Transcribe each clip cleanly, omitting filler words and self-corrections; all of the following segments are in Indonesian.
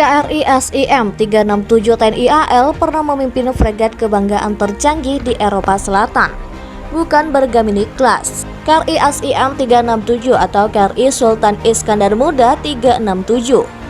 KRI SIM 367 TNI AL pernah memimpin fregat kebanggaan tercanggih di Eropa Selatan, bukan bergemini class. KRI SIM 367 atau KRI Sultan Iskandar Muda 367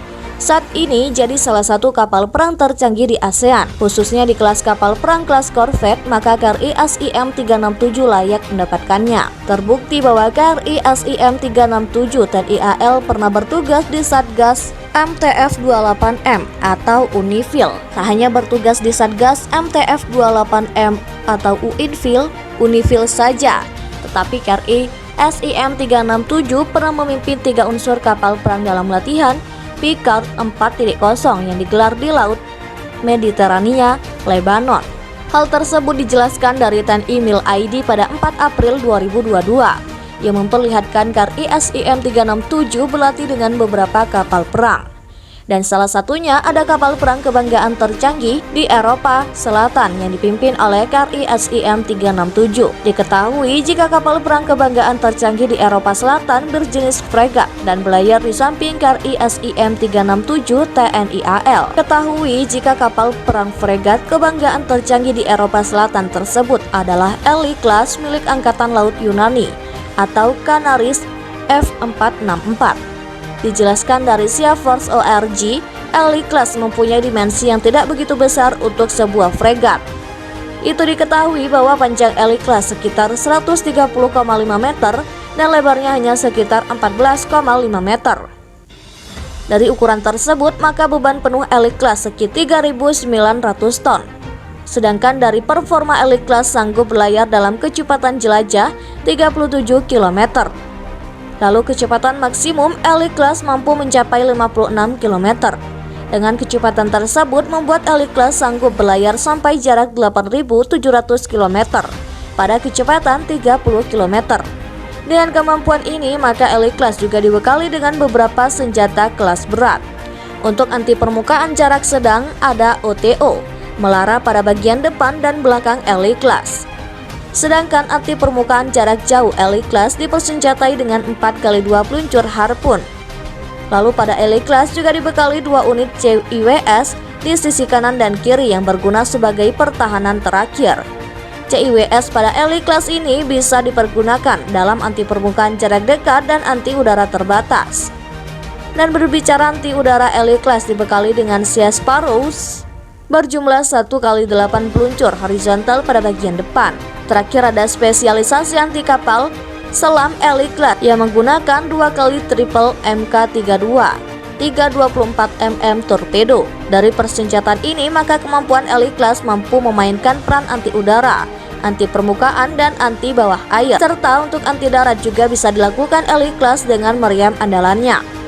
saat ini jadi salah satu kapal perang tercanggih di ASEAN, khususnya di kelas kapal perang kelas korvet, maka KRI SIM 367 layak mendapatkannya. Terbukti bahwa KRI SIM 367 TNI AL pernah bertugas di Satgas MTF-28M atau UNIFIL. Tak hanya bertugas di Satgas MTF-28M atau UNIFIL saja, tetapi KRI SIM 367 pernah memimpin 3 unsur kapal perang dalam latihan Picard 4.0 yang digelar di Laut Mediterania, Lebanon. Hal tersebut dijelaskan dari TNI Mil ID pada 4 April 2022 yang memperlihatkan KRI SIM 367 berlatih dengan beberapa kapal perang. Dan salah satunya ada kapal perang kebanggaan tercanggih di Eropa Selatan yang dipimpin oleh KRI SIM 367. Diketahui jika kapal perang kebanggaan tercanggih di Eropa Selatan berjenis fregat dan belayar di samping KRI SIM 367 TNI AL. Ketahui jika kapal perang fregat kebanggaan tercanggih di Eropa Selatan tersebut adalah Elli Class milik Angkatan Laut Yunani atau Canaris F464. Dijelaskan dari SeaForce ORG, Elli Class mempunyai dimensi yang tidak begitu besar untuk sebuah fregat. Itu diketahui bahwa panjang Elli Class sekitar 130,5 meter dan lebarnya hanya sekitar 14,5 meter. Dari ukuran tersebut, maka beban penuh Elli Class sekitar 3.900 ton. Sedangkan dari performa Elli Class sanggup berlayar dalam kecepatan jelajah 37 km. Lalu kecepatan maksimum Elli Class mampu mencapai 56 km. Dengan kecepatan tersebut membuat Elli Class sanggup berlayar sampai jarak 8.700 km pada kecepatan 30 km. Dengan kemampuan ini, maka Elli Class juga dibekali dengan beberapa senjata kelas berat. Untuk anti permukaan jarak sedang ada OTO, melara pada bagian depan dan belakang Elli Class. Sedangkan anti permukaan jarak jauh Elli Class dipersenjatai dengan 4x2 peluncur harpun. Lalu pada Elli Class juga dibekali 2 unit CIWS di sisi kanan dan kiri yang berguna sebagai pertahanan terakhir. CIWS pada Elli Class ini bisa dipergunakan dalam anti permukaan jarak dekat dan anti udara terbatas. Dan berbicara anti udara, Elli Class dibekali dengan Sea Sparrows berjumlah 1x8 peluncur horizontal pada bagian depan. Terakhir ada spesialisasi anti kapal selam Elli Class yang menggunakan 2x triple MK32 324mm torpedo. Dari persenjataan ini, maka kemampuan Elli Class mampu memainkan peran anti udara, anti permukaan, dan anti bawah air. Serta untuk anti darat juga bisa dilakukan Elli Class dengan meriam andalannya.